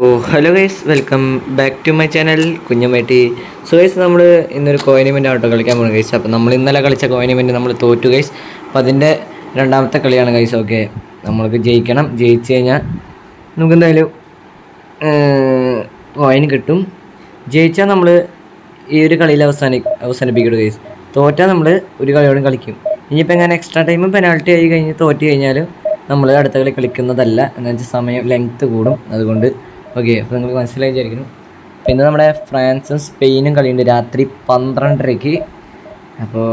Oh hello guys, welcome back to my channel കുഞ്ഞമ്മേട്ടി. So guys, നമ്മൾ ഇന്നൊരു കോയിനിമെൻ്റ് ആട്ടോ കളിക്കാൻ പോകുന്നത് ഗൈസ്. അപ്പോൾ നമ്മൾ ഇന്നലെ കളിച്ച കോയിനിമെൻ്റ് നമ്മൾ തോറ്റു ഗൈസ്. അപ്പോൾ അതിൻ്റെ രണ്ടാമത്തെ കളിയാണ് ഗൈസ്. ഓക്കെ, നമ്മൾക്ക് ജയിക്കണം. ജയിച്ചു കഴിഞ്ഞാൽ നമുക്ക് എന്തായാലും കോയിൻ കിട്ടും. ജയിച്ചാൽ നമ്മൾ ഈ ഒരു കളിയിൽ അവസാനിപ്പിക്കണം ഗൈസ്. തോറ്റാൽ നമ്മൾ ഒരു കളിയോടും കളിക്കും. ഇനിയിപ്പോൾ എങ്ങനെ എക്സ്ട്രാ ടൈമും പെനാൾട്ടി ആയി കഴിഞ്ഞ് തോറ്റ് കഴിഞ്ഞാൽ നമ്മൾ അടുത്ത കളി കളിക്കുന്നതല്ല. എന്ന് വെച്ചാൽ സമയം ലെങ്ത്ത് കൂടും. അതുകൊണ്ട് ഓക്കെ, അപ്പോൾ നിങ്ങൾക്ക് മനസ്സിലായി വിചാരിക്കുന്നു. പിന്നെ നമ്മുടെ ഫ്രാൻസും സ്പെയിനും കളിയുണ്ട് രാത്രി 12:30-ക്ക്. അപ്പോൾ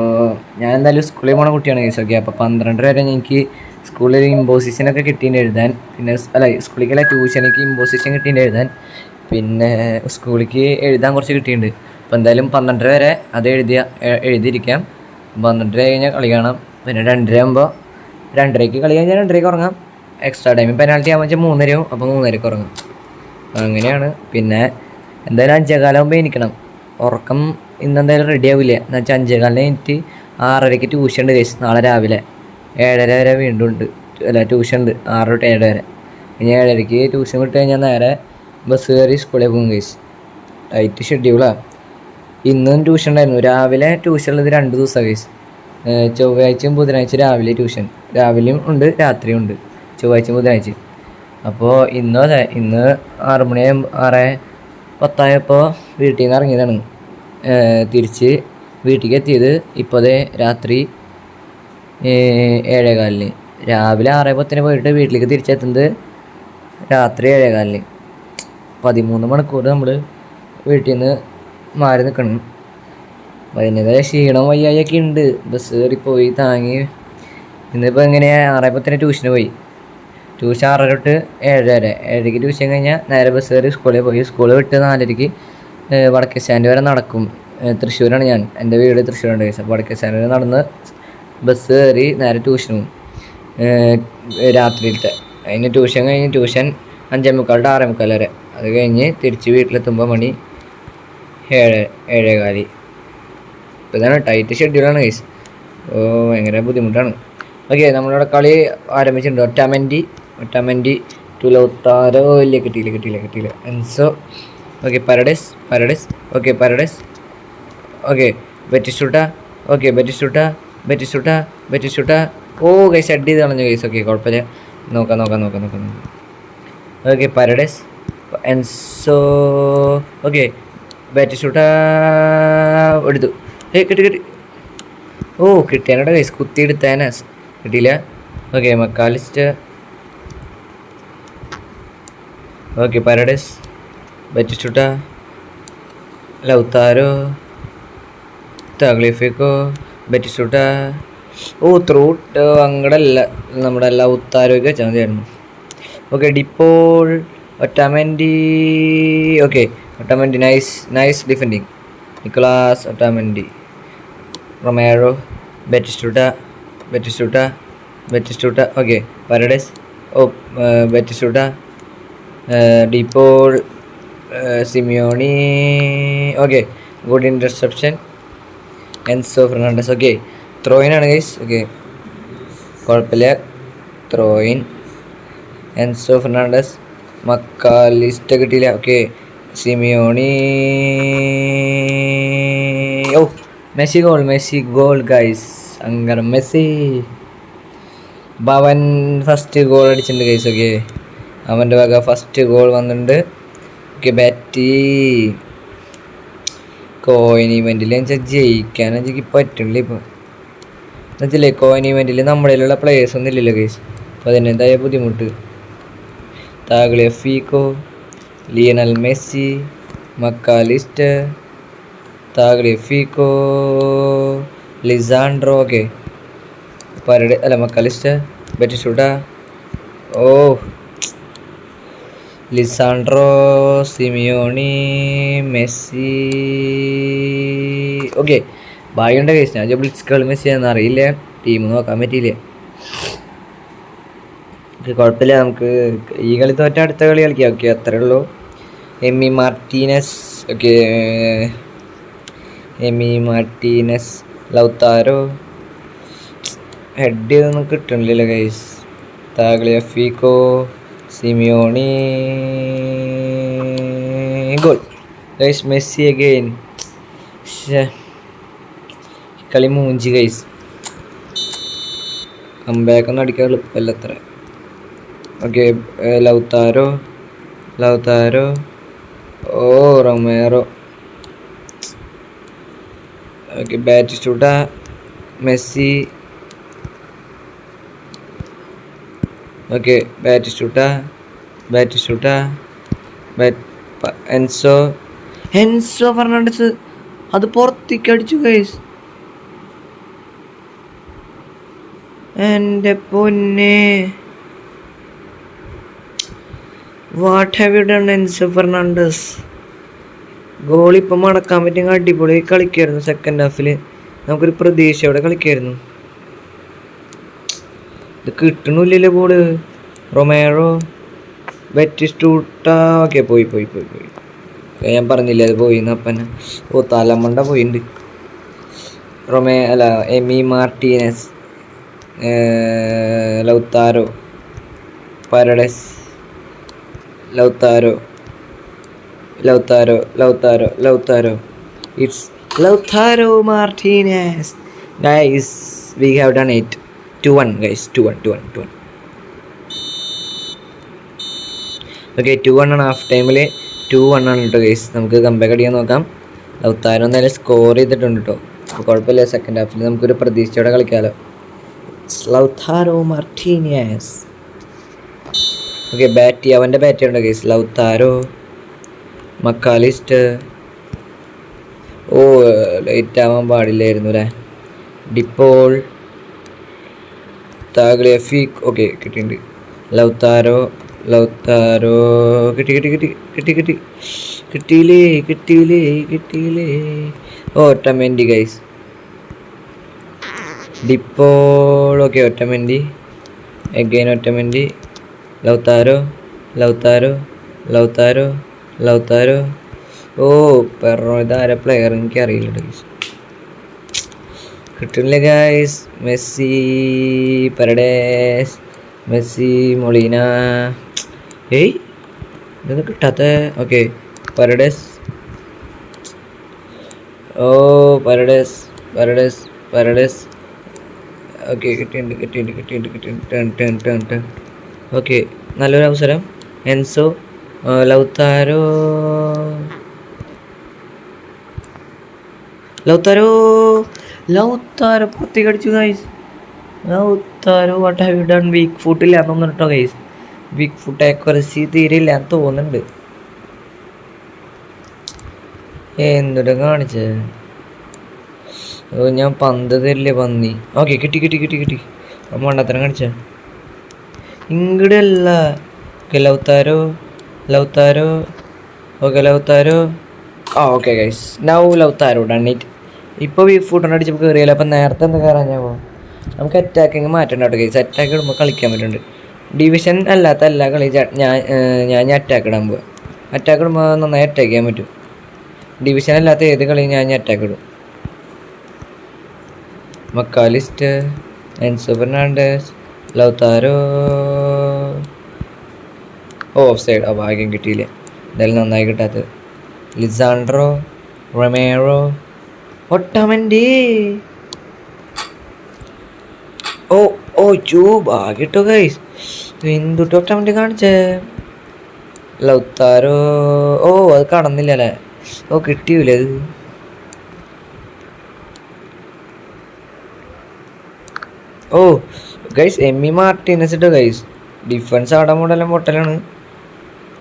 ഞാൻ എന്തായാലും സ്കൂളിൽ പോണ കുട്ടിയാണ് കേസ്. ഓക്കെ, അപ്പോൾ 12:30 വരെ എനിക്ക് സ്കൂളിൽ ഇമ്പോസിഷനൊക്കെ കിട്ടീൻ്റെ എഴുതാൻ. പിന്നെ സ്കൂളിലേക്കല്ല, ട്യൂഷനിക്ക് ഇമ്പോസിഷൻ കിട്ടീൻ്റെ എഴുതാൻ. പിന്നെ സ്കൂളിലേക്ക് എഴുതാൻ കുറച്ച് കിട്ടിയിട്ടുണ്ട്. അപ്പോൾ എന്തായാലും 12:30 വരെ അത് എഴുതിയിരിക്കാം. 12:30 കഴിഞ്ഞാൽ കളി കാണാം. പിന്നെ 2:30 ആകുമ്പോൾ 2:30-ക്ക് കളി കഴിഞ്ഞാൽ 2:30-ക്ക് ഉറങ്ങാം. എക്സ്ട്രാ ടൈം പെനാൽറ്റി ആകുമ്പോൾ വെച്ചാൽ 3:30 ആവും. അപ്പോൾ 3:30-ക്ക് ഉറങ്ങാം. അങ്ങനെയാണ്. പിന്നെ എന്തായാലും 5:15 എണീക്കണം. ഉറക്കം ഇന്നെന്തായാലും റെഡി ആവില്ല. എന്ന് വെച്ചാൽ 5:15 എനിക്ക് 6:30-ക്ക് ട്യൂഷൻ ഉണ്ട് കേസ്. നാളെ രാവിലെ 7:30 വരെ വീണ്ടും ഉണ്ട്. ട്യൂഷൻ ഉണ്ട് 6 തൊട്ട് 7 വരെ. ഇനി 7:30-ക്ക് ട്യൂഷൻ വിട്ട് കഴിഞ്ഞാൽ നേരെ ബസ് കയറി സ്കൂളിൽ പോകും കേസ്. ടൈറ്റ് ഷെഡ്യൂളാണ്. ഇന്നും ട്യൂഷൻ ഉണ്ടായിരുന്നു. രാവിലെ ട്യൂഷൻ ഉള്ളത് 2 ദിവസമാണ് കേസ്. ചൊവ്വാഴ്ചയും ബുധനാഴ്ച രാവിലെ ട്യൂഷൻ. രാവിലെയും ഉണ്ട്, രാത്രിയും ഉണ്ട്. ചൊവ്വാഴ്ചയും ബുധനാഴ്ചയും. അപ്പോൾ ഇന്ന് 6 മണിയാകും 6:10 വീട്ടിൽ നിന്ന് ഇറങ്ങിയതാണ്. തിരിച്ച് വീട്ടിലേക്ക് എത്തിയത് ഇപ്പോൾ രാത്രി 7:15. രാവിലെ 6:10 പോയിട്ട് വീട്ടിലേക്ക് തിരിച്ചെത്തുന്നത് രാത്രി 7:15. 13 മണിക്കൂർ നമ്മൾ വീട്ടിൽ നിന്ന് മാറി നിൽക്കണം. അതിൻ്റെതായ ക്ഷീണം വയ്യായൊക്കെ ഉണ്ട്. ബസ് കയറിപ്പോയി താങ്ങി. ഇന്നിപ്പോൾ എങ്ങനെയാണ് 6:10 ട്യൂഷന് പോയി. ട്യൂഷൻ 6 തൊട്ട് 7 വരെ. 7:00-ക്ക് ട്യൂഷൻ കഴിഞ്ഞാൽ നേരെ ബസ് കയറി സ്കൂളിൽ പോയി. സ്കൂൾ വിട്ട് 4:00-ക്ക് വടക്കേ സ്റ്റാൻഡ് വരെ നടക്കും. തൃശ്ശൂരാണ് ഞാൻ, എൻ്റെ വീട് തൃശ്ശൂരുണ്ട് കേസ്. അപ്പോൾ വടക്കേ സ്റ്റാൻഡ് വരെ നടന്ന് ബസ് കയറി നേരെ ട്യൂഷനും രാത്രിയിലത്തെ. അതിന് ട്യൂഷൻ കഴിഞ്ഞ് ട്യൂഷൻ 5:45 to 6:45 വരെ. അത് കഴിഞ്ഞ് തിരിച്ച് വീട്ടിലെത്തുമ്പോൾ മണി 7-7:15. ഇപ്പോൾ ഇതാണ് ടൈറ്റ് ഷെഡ്യൂളാണ് കേസ്. ഭയങ്കര ബുദ്ധിമുട്ടാണ്. ഓക്കെ, നമ്മളിവിടെ കളി ആരംഭിച്ചിട്ടുണ്ട്. Otamendi to Lautaro. ഇല്ല, കിട്ടിയില്ല. Enzo. Okay, Paredes. Okay, Paredes. Okay, Batistuta. Oh guys, head ചെയ്ത് കളഞ്ഞു ഗൈസ്. ഓക്കെ, കുഴപ്പമില്ല. നോക്കാം. Okay, Paredes. Enzo. Okay, Batistuta എടുത്തു. കിട്ടി. ഓ, കിട്ടിയാനോടെ ഗൈസ്. കുത്തിയെടുത്തേനെ, കിട്ടിയില്ല. Okay, MacAllister. Okay, Paredes. Batistuta, Lautaro, Tagliafico, Batistuta. Oh, ത്രൂട്ട് അങ്ങടല്ല, നമ്മുടെ ലൗത്താരോയ്ക്ക് വെച്ചാൽ മതിയായിരുന്നു. Okay, De Paul, Otamendi. Okay, Otamendi nice defending. Nicolas Otamendi. Romero, Batistuta. Okay, Paredes. Oh, Batistuta, De Paul, Simeone. Okay, good interception. Enzo Fernandez. Okay, ത്രോയിനാണ് guys. Okay, കുഴപ്പമില്ല. Throw in. Enzo Fernandez. MacAllister കിട്ടിയില്ല. Okay, Simeone. Oh, Messi goal guys. അങ്ങനെ Messi ഭവൻ first goal അടിച്ചിട്ടുണ്ട് guys. Okay, അവൻ്റെ വക first goal വന്നിട്ടുണ്ട്. Okay, ബാറ്റി. കോയിൻ ഇവൻറ്റിൽ വെച്ചാൽ ജയിക്കാൻ എനിക്ക് പറ്റുന്നില്ല ഇപ്പോൾ. എന്നുവെച്ചില്ലേ, കോയിൻ ഇവൻറ്റിൽ നമ്മുടെ കയ്യിലുള്ള പ്ലേയേഴ്സ് ഒന്നും ഇല്ലല്ലോ ഗൈസ്. അപ്പോൾ അതിൻ്റെതായ ബുദ്ധിമുട്ട്. Tagliafico, Lionel Messi, MacAllister, Tagliafico, Lisandro. Okay, MacAllister, Batistuta. Oh, Lisandro, Simeone, Messi. Okay, ഭാഗ്യമുണ്ട് കേസ്. ഞാൻ ബ്ലിറ്റ്സ് കളി മെസ്സി ആണെന്ന് അറിയില്ല. ടീം നോക്കാൻ പറ്റിയില്ലേ. കുഴപ്പമില്ല, നമുക്ക് ഈ കളി തോറ്റ അടുത്ത കളി കളിക്കാം. ഓക്കെ, അത്രേ ഉള്ളൂ. Amy Martinez, Lautaro. ഹെഡ് ഒന്നും കിട്ടണില്ലല്ലോ guys. Tagliafico, Simeone. Okay, Paredes. Oh, Batistuta. Okay, Batistuta. Batistuta. Okay, Paredes. Enzo Fernandez. Oh, nice defending. Nicolas Otamendi. Romero, Batistuta. Okay, guys Messi again. കളി മൂഞ്ചി ഗൈസ്. കംബാക്ക് ഒന്നും അടിക്കാൻ എളുപ്പമല്ല അത്ര. Okay Lautaro. Oh Romero. Okay Batistuta. Messi. Okay Batistuta. Enzo Fernandez അത് പുറത്തേക്ക് അടിച്ചു guys. എൻ്റെ പൊന്നെ, what have you done Enzo Fernandez. Goal ഇപ്പം മടക്കാൻ പറ്റിയ അടിപൊളി കളിക്കായിരുന്നു. സെക്കൻഡ് ഹാഫിൽ നമുക്കൊരു പ്രതീക്ഷയോടെ കളിക്കായിരുന്നു. ഇത് കിട്ടണില്ലല്ലോ ബോള്. റൊമേറോ. ബാറ്റിസ്റ്റൂട്ട. ഓക്കെ പോയി. ഞാൻ പറഞ്ഞില്ല അത് പോയി എന്നപ്പന. ഓ തലമണ്ട പോയിട്ടുണ്ട്. Emi Martinez. Lautaro. Paredes. Lautaro. It's Lautaro Martinez. Guys, we have done it. 2-1 guys. 2-1. Okay 2-1 ആണ്. ഹാഫ് ടൈമിൽ 2-1 ആണ് കേട്ടോ ഗൈസ്. നമുക്ക് കംബാക്ക് അടിക്കാൻ നോക്കാം. ലൗതാരോ എന്തായാലും സ്കോർ ചെയ്തിട്ടുണ്ട് കേട്ടോ. അപ്പോൾ കുഴപ്പമില്ല. സെക്കൻഡ് ഹാഫിൽ നമുക്കൊരു പ്രതീക്ഷയോടെ കളിക്കാമല്ലോ. Lautaro Martinez. ഓക്കെ അവൻ്റെ ബാറ്റ് ഉണ്ട് guys. Lautaro. MacAllister. Oh late ആവാൻ പാടില്ലായിരുന്നു അല്ലേ. ഡിപ്പോൾ. താഗ്ലിയഫിക്. ഓക്കെ കിട്ടിയിട്ടുണ്ട്. ലൗതാരോ. കിട്ടിയില്ലേ. Oh Otamendi guys. De Paul. Okay Otamendi. Again Otamendi. Lautaro. Oh പെർറോ. ഇതാരെ പ്ലെയർ എനിക്കറിയില്ല ഗൈസ്. കിട്ടുന്നില്ല guys. Messi. Paredes. Messi. Molina. ഏയ് ഇതൊന്നും കിട്ടാത്ത. Okay Paredes. Oh Paredes. Okay കിട്ടിയിട്ടുണ്ട്. ഓക്കെ നല്ലൊരു അവസരം. എൻസോ. ലൗതാരോ പുറത്തേക്ക് അടിച്ചു guys. Lautaro what have you done. Weak foot ഇല്ല തോന്നുന്നു കേട്ടോ ഗൈസ്. വീക്ക് ഫുട്ട് ആക്യുറസി തീരെ ഇല്ല തോന്നുന്നുണ്ട്. എന്തുട്ടാ കാണിച്ചത്. ഓ ഞാൻ പന്ത് തരില്ലേ പന്നി. ഓക്കെ കിട്ടി. മണ്ടത്തരം കാണിച്ച ഇങ്ങടെ അല്ല. Okay Lautaro. Okay guys now Lautaro done it. ഇപ്പോൾ വീക്ക് ഫുട്ട് അടിച്ചപ്പോൾ കയറിയാലോ. അപ്പം നേരത്തെ എന്താ കയറാൻ നമുക്ക് അറ്റാക്കിങ് മാറ്റണ്ട കേട്ടോ ഗൈസ്. അറ്റാക്ക് ഇടുമ്പോൾ കളിക്കാൻ പറ്റുന്നുണ്ട്. ഡിവിഷൻ അല്ലാത്ത എല്ലാ കളി ഞാൻ അറ്റാക്ക് ഇടാൻ പോവാം. അറ്റാക്ക് ഇടുമ്പോൾ നന്നായി അറ്റാക്ക് ചെയ്യാൻ പറ്റും. ഡിവിഷൻ അല്ലാത്ത ഏത് കളിയും ഞാൻ അറ്റാക്ക് ഇടും. McAllister. Enzo Fernandez. Lautaro. Offside. ആ ഭാഗ്യം കിട്ടിയില്ല. എന്തായാലും നന്നായി കിട്ടാത്തത്. ലിസാൻഡ്രോ. റൊമേറോ. ഒട്ടമൻഡി. ഓ ഭാഗ്യട്ടോ ഗൈസ്. എന്തുട്ടോ ഒട്ടമൻഡി കാണിച്ചേ. ലൗതാരോ. ഓ അത് കടന്നില്ല അല്ലേ. ഓ കിട്ടിയൂലേ അത്. ഓ ഗൈസ് എമ്മി മാർട്ടീനസ് ഇട്ടോ ഗൈസ്. ഡിഫൻസ് ആടാൻ മോഡെല്ലാം പൊട്ടലാണ്.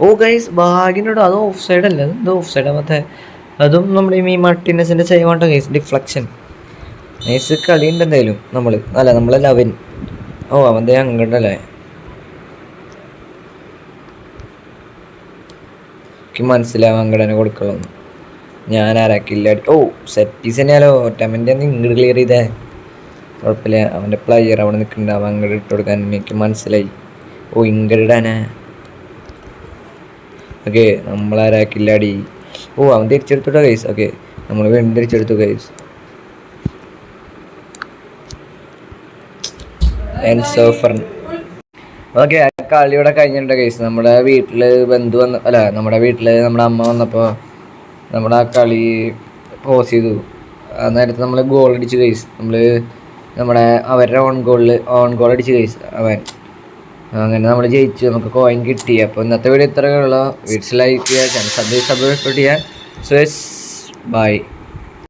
ഓ ഗൈസ് ഭാഗ്യനോടോ. അത് ഓഫ് സൈഡ് അല്ല. അത് ഓഫ് സൈഡ് മറ്റേ അതും നമ്മുടെ എമ്മി മാർട്ടീനസിൻ്റെ ചെയ്യുവാട്ടോ ഗൈസ്. ഡിഫ്ലക്ഷൻ. നൈസ് കളി ഉണ്ട് എന്തായാലും. നമ്മളല്ല അവൻ. ഓ അവൻ്റെ അങ്ങോട്ടല്ലേ. എനിക്ക് മനസ്സിലാവും അങ്ങടനെ കൊടുക്കുള്ളൂ. ഞാൻ ആരാക്കില്ല. ഓ സെറ്റ് പീസ് തന്നെയാലോ. ഒറ്റമൻ്റെ ഇങ്ങോട്ട് ക്ലിയർ ചെയ്തേ. കുഴപ്പമില്ല. അവൻ്റെ പ്ലെയർ അവിടെ നിൽക്കുന്നുണ്ടാവും. അങ്ങോട്ട് ഇട്ട് കൊടുക്കാൻ എനിക്ക് മനസ്സിലായി. ഓ ഇങ്ങടാനാ. ഓക്കെ നമ്മളാരാക്കില്ല അടി. ഓ അവൻ തിരിച്ചെടുത്തോട്ടോ ഗൈസ്. ഓക്കെ നമ്മൾ വീണ്ടും തിരിച്ചെടുത്തു ഗൈസ്. ഓക്കെ കളിയുടെ കഴിഞ്ഞിട്ടുണ്ട് ഗൈസ്. നമ്മുടെ വീട്ടിൽ നമ്മുടെ അമ്മ വന്നപ്പോൾ നമ്മൾ ആ കളി പോസ് ചെയ്തു. ആ നേരത്തെ നമ്മൾ ഗോൾ അടിച്ച് ഗൈസ്. നമ്മൾ നമ്മുടെ അവരുടെ ഓൺ ഗോൾ അടിച്ച് ഗൈസ് അവൻ. അങ്ങനെ നമ്മൾ ജയിച്ചു, നമുക്ക് കോയിൻ കിട്ടി. അപ്പോൾ ഇന്നത്തെ വീഡിയോ ഇത്രയുള്ള വീഡിയോസ് ലൈക്ക് ചെയ്യുക, ചാനൽ സബ്സ്ക്രൈബ് ചെയ്യുക. So by.